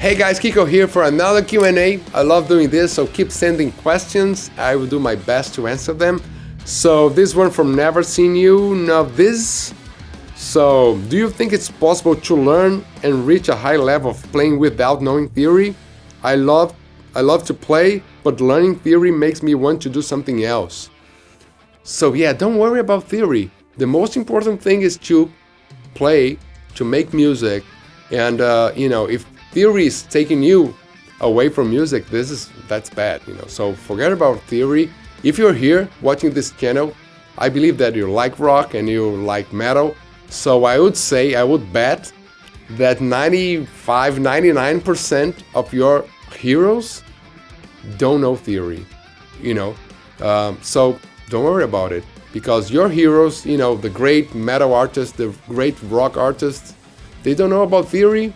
Hey guys, Kiko here for another Q&A. I love doing this, so keep sending questions. I will do my best to answer them. So this one from Never Seen You, now this. So, do you think it's possible to learn and reach a high level of playing without knowing theory? I love to play, but learning theory makes me want to do something else. So yeah, don't worry about theory. The most important thing is to play, to make music, and if theory is taking you away from music, that's bad. So forget about theory. If you're here watching this channel, I believe that you like rock and you like metal. So I would bet that 99% of your heroes don't know theory. So don't worry about it, because your heroes, the great metal artists, the great rock artists, they don't know about theory,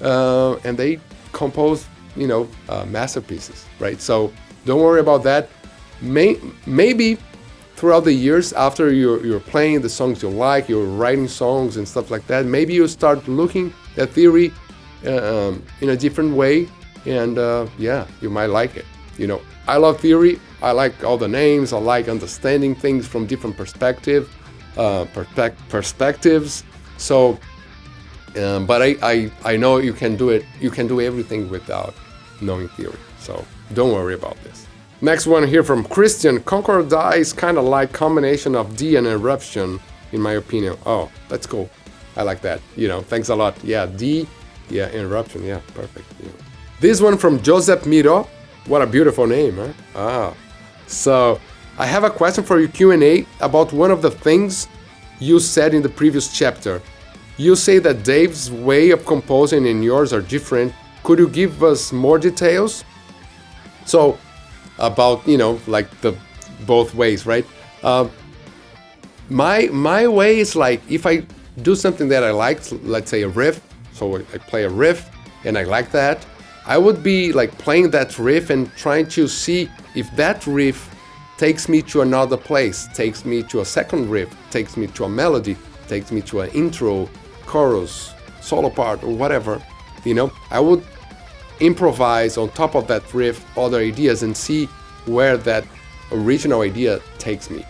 and they compose, masterpieces, right? So don't worry about that. Maybe throughout the years, after you're playing the songs you like, you're writing songs and stuff like that, maybe you start looking at theory in a different way, and you might like it. I love theory. I like all the names. I like understanding things from different perspectives. So, but I know you can do it. You can do everything without knowing theory. So don't worry about this. Next one here from Christian. Conquer or Die is kind of like combination of D and Eruption, in my opinion. Oh, that's cool. I like that. Thanks a lot. Yeah, D, yeah, Eruption. Yeah, perfect. This one from Joseph Miro. What a beautiful name, huh? So I have a question for you, Q&A, about one of the things you said in the previous chapter. You say that Dave's way of composing and yours are different. Could you give us more details? So, about like the both ways, right? My way is like, if I do something that I like, let's say a riff, so I play a riff and I like that, I would be like playing that riff and trying to see if that riff takes me to another place, takes me to a second riff, takes me to a melody, takes me to an intro, chorus, solo part, or whatever. I would improvise on top of that riff other ideas and see where that original idea takes me.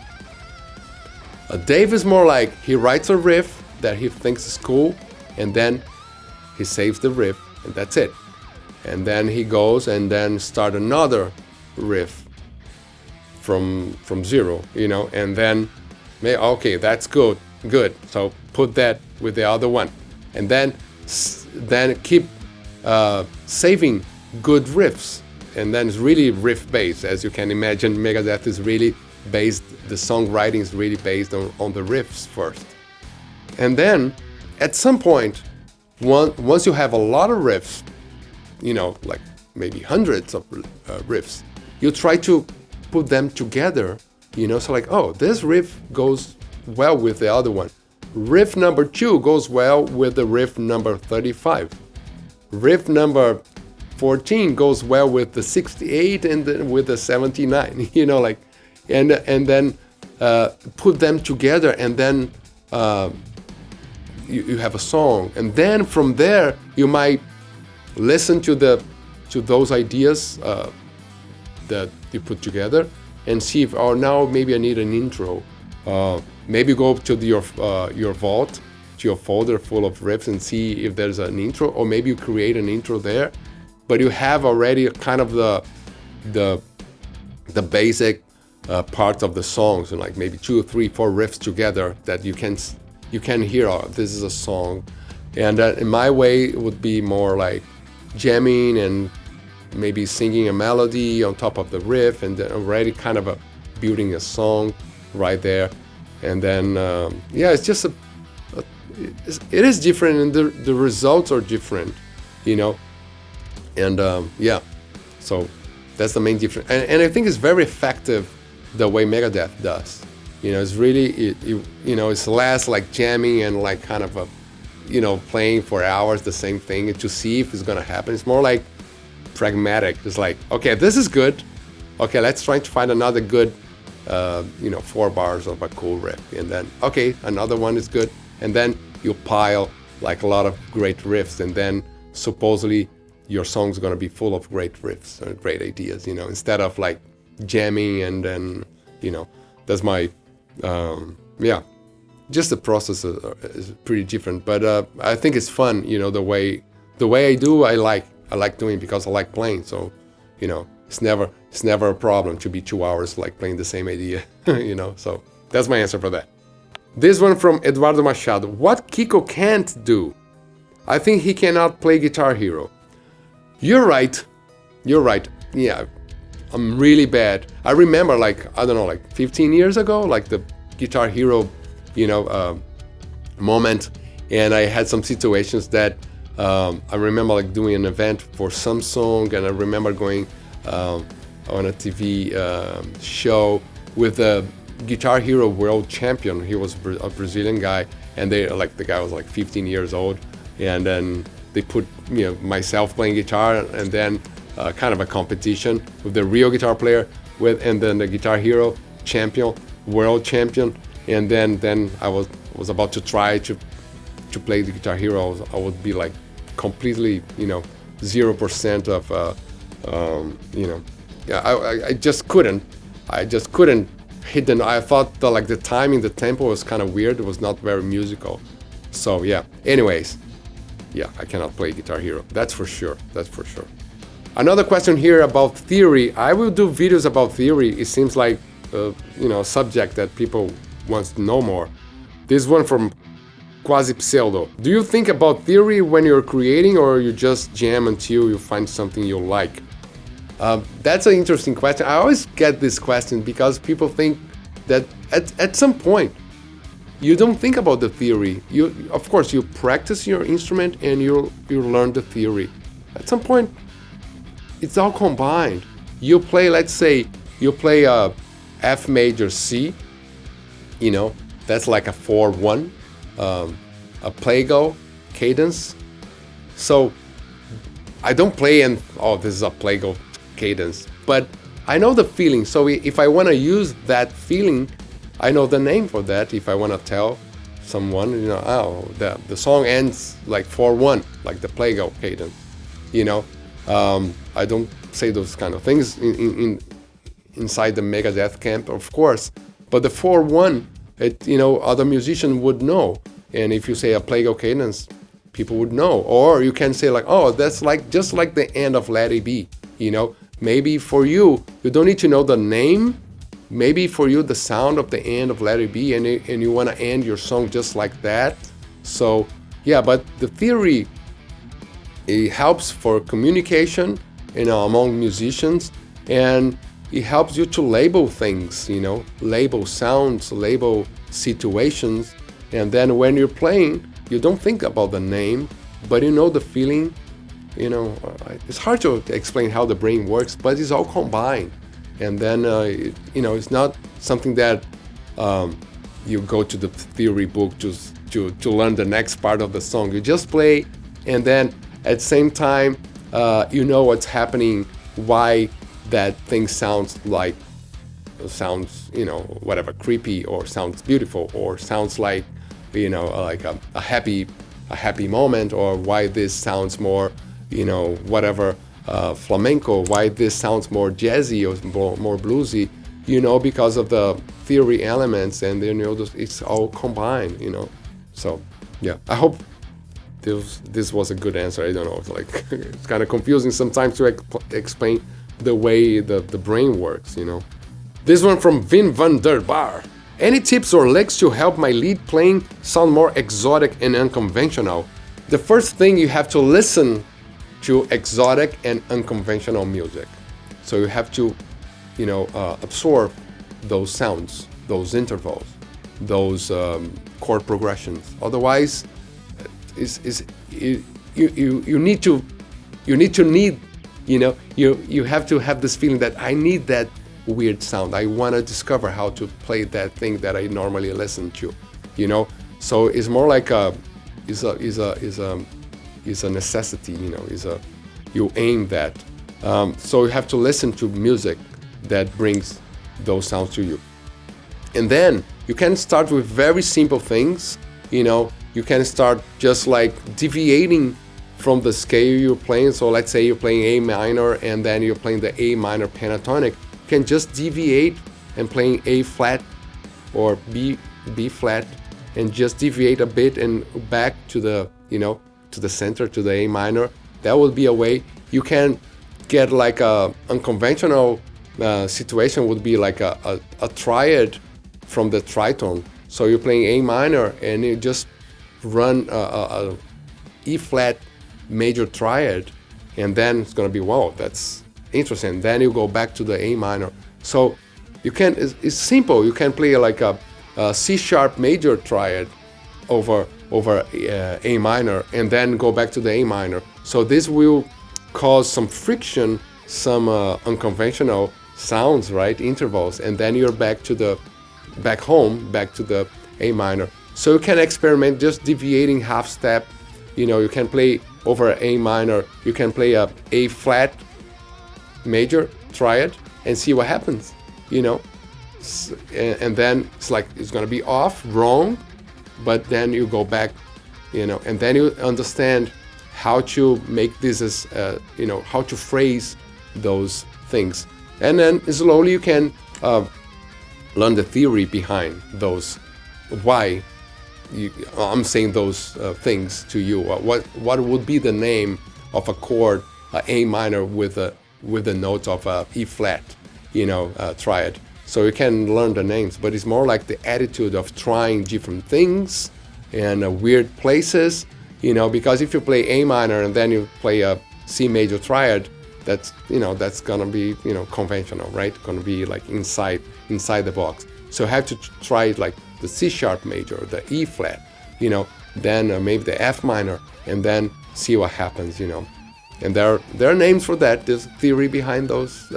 Dave is more like, he writes a riff that he thinks is cool, and then he saves the riff, and that's it. And then he goes and then start another riff from zero, and then, okay, that's good. So put that with the other one, and then keep saving good riffs, and then it's really riff based. As you can imagine, Megadeth is really based. The songwriting is really based on the riffs first, and then at some point, once you have a lot of riffs, like maybe hundreds of riffs, you try to put them together. So like, oh, this riff goes well with the other one. Riff number 2 goes well with the riff number 35. Riff number 14 goes well with the 68 and then with the 79. And then put them together, and then you have a song. And then from there you might listen to those ideas that you put together and see if, now maybe I need an intro. Maybe go to your vault, to your folder full of riffs, and see if there's an intro, or maybe you create an intro there, but you have already kind of the basic parts of the songs, and like maybe 2, 3, 4 riffs together that you can hear. Oh, this is a song. And in my way, it would be more like jamming and maybe singing a melody on top of the riff, and then already kind of building a song right there. And then it's just it is different, and the results are different, and so that's the main difference. And I think it's very effective the way Megadeth does. It's really it's less like jamming and like kind of playing for hours the same thing to see if it's gonna happen. It's more like pragmatic. It's like, okay, this is good. Okay, let's try to find another good 4 bars of a cool riff, and then okay, another one is good, and then you pile like a lot of great riffs, and then supposedly your song's gonna be full of great riffs and great ideas, instead of like jamming and then, that's my, yeah, just the process is pretty different. But I think it's fun, the way I do, I like doing it because I like playing. So, it's never a problem to be 2 hours like playing the same idea, So that's my answer for that. This one from Eduardo Machado. What Kiko can't do? I think he cannot play Guitar Hero. You're right. Yeah, I'm really bad. I remember like 15 years ago, like the Guitar Hero, moment, and I had some situations that I remember like doing an event for Samsung, and I remember going on a TV show with the Guitar Hero world champion. He was a Brazilian guy, and the guy was like 15 years old, and then they put myself playing guitar, and then kind of a competition with the real guitar player and then the Guitar Hero champion, world champion, and then I was about to try to play the Guitar Hero. I would be like completely 0% of I just couldn't hit the. I thought the timing, the tempo was kind of weird. It was not very musical. So yeah. Anyways, yeah, I cannot play Guitar Hero. That's for sure. Another question here about theory. I will do videos about theory. It seems like a subject that people want to know more. This one from Quasi Pseudo. Do you think about theory when you're creating, or you just jam until you find something you like? That's an interesting question. I always get this question because people think that at some point you don't think about the theory. Of course, you practice your instrument and you learn the theory. At some point, it's all combined. You play, let's say, a F major C. That's like a 4/1, a Plagal cadence. So I don't play this is a Plagal cadence, but I know the feeling. So if I want to use that feeling, I know the name for that. If I want to tell someone, the song ends like 4/1, like the Plagal cadence. I don't say those kind of things inside the Megadeth camp, of course, but the 4/1, other musician would know. And if you say a Plagal cadence, people would know. Or you can say like, oh, that's just like the end of Let It Be. Maybe for you don't need to know the name. Maybe for you the sound of the end of Let It Be, and you want to end your song just like that. So yeah, but the theory, it helps for communication, among musicians, and it helps you to label things, label sounds, label situations, and then when you're playing, you don't think about the name, but the feeling. It's hard to explain how the brain works, but it's all combined. And then, it's not something that you go to the theory book to learn the next part of the song. You just play, and then at the same time, what's happening, why that thing sounds, whatever, creepy, or sounds beautiful, or sounds like, like a happy moment, or why this sounds more, whatever, flamenco, why this sounds more jazzy or more bluesy, because of the theory elements, and it's all combined, So yeah, I hope this was a good answer. I don't know, it's kind of confusing sometimes to explain the way the brain works, This one from Vin van der Bar. Any tips or licks to help my lead playing sound more exotic and unconventional? The first thing, you have to listen to exotic and unconventional music. So you have to, absorb those sounds, those intervals, those chord progressions. Otherwise, you have to have this feeling that I need that weird sound. I want to discover how to play that thing that I normally listen to, So it's more like is a necessity, you aim that. So you have to listen to music that brings those sounds to you. And then you can start with very simple things, you can start just like deviating from the scale you're playing. So let's say you're playing A minor and then you're playing the A minor pentatonic. You can just deviate and playing A flat or B flat, and just deviate a bit and back to the, to the center, to the A minor. That would be a way. You can get like a unconventional situation would be like a triad from the tritone. So you're playing A minor and you just run a E flat major triad, and then it's gonna be, wow, that's interesting. Then you go back to the A minor. So you can, it's simple. You can play like a C sharp major triad over A minor, and then go back to the A minor. So this will cause some friction, some unconventional sounds, right? Intervals, and then you're back to the back to the A minor. So you can experiment just deviating half step. You can play over A minor. You can play a flat major triad and see what happens. And then it's like it's gonna be off, wrong, but then you go back, and then you understand how to make this as, how to phrase those things, and then slowly you can learn the theory behind those. Why I'm saying those things to you. What would be the name of a chord, A minor with the notes of E flat, triad. So you can learn the names, but it's more like the attitude of trying different things and weird places, because if you play A minor and then you play a C major triad, that's gonna be, conventional, right? Gonna be like inside the box. So you have to try it like the C sharp major, the E flat, then maybe the F minor, and then see what happens, And there are names for that. There's theory behind those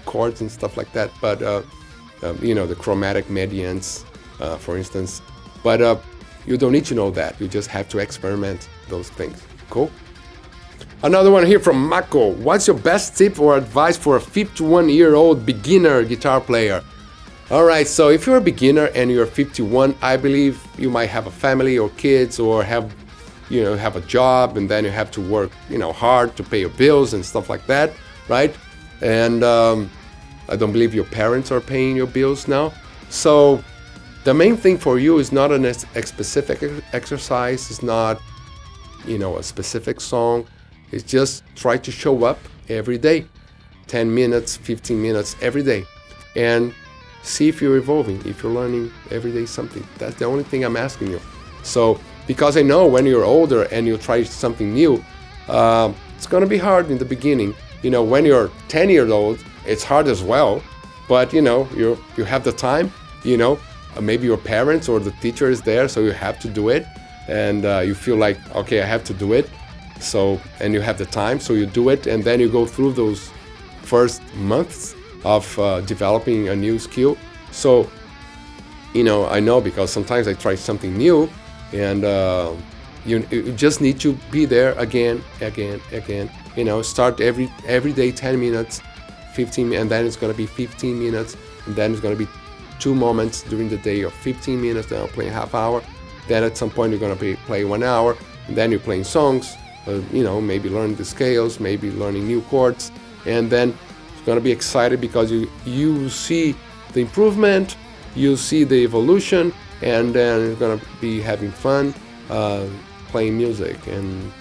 chords and stuff like that. But the chromatic medians, for instance. But you don't need to know that. You just have to experiment those things. Cool. Another one here from Mako. What's your best tip or advice for a 51-year-old beginner guitar player? All right, so if you're a beginner and you're 51, I believe you might have a family or kids, or have a job, and then you have to work, hard to pay your bills and stuff like that, right? And I don't believe your parents are paying your bills now. So the main thing for you is not a specific exercise. It's not, a specific song. It's just try to show up every day, 10 minutes, 15 minutes every day, and see if you're evolving, if you're learning every day something. That's the only thing I'm asking you. So, because I know when you're older and you try something new, it's gonna be hard in the beginning. When you're 10 years old, it's hard as well, but you have the time, maybe your parents or the teacher is there, so you have to do it, and you feel like, okay, I have to do it. So, and you have the time, so you do it, and then you go through those first months of developing a new skill. So, I know, because sometimes I try something new, and you just need to be there again. Start every day 10 minutes, 15, and then it's gonna be 15 minutes, and then it's gonna be 2 moments during the day of 15 minutes. Then I'll play a half hour. Then at some point you're gonna play 1 hour, and then you're playing songs. Maybe learning the scales, maybe learning new chords, and then it's gonna be excited because you see the improvement, you see the evolution, and then you're gonna be having fun playing music, and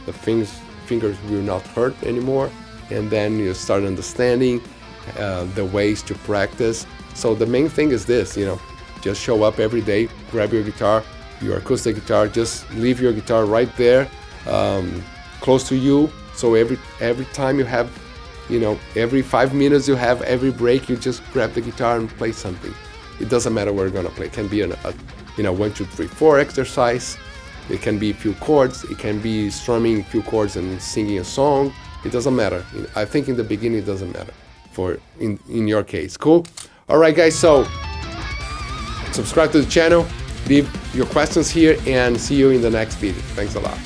the fingers will not hurt anymore, and then you start understanding the ways to practice. So the main thing is this, just show up every day, grab your guitar, your acoustic guitar, just leave your guitar right there, close to you. So every time you have, every 5 minutes you have, every break, you just grab the guitar and play something. It doesn't matter what you're gonna play. It can be a 1, 2, 3, 4 exercise. It can be a few chords. It can be strumming a few chords and singing a song. It doesn't matter. I think in the beginning it doesn't matter in your case. Cool. All right, guys. So subscribe to the channel, leave your questions here, and see you in the next video. Thanks a lot.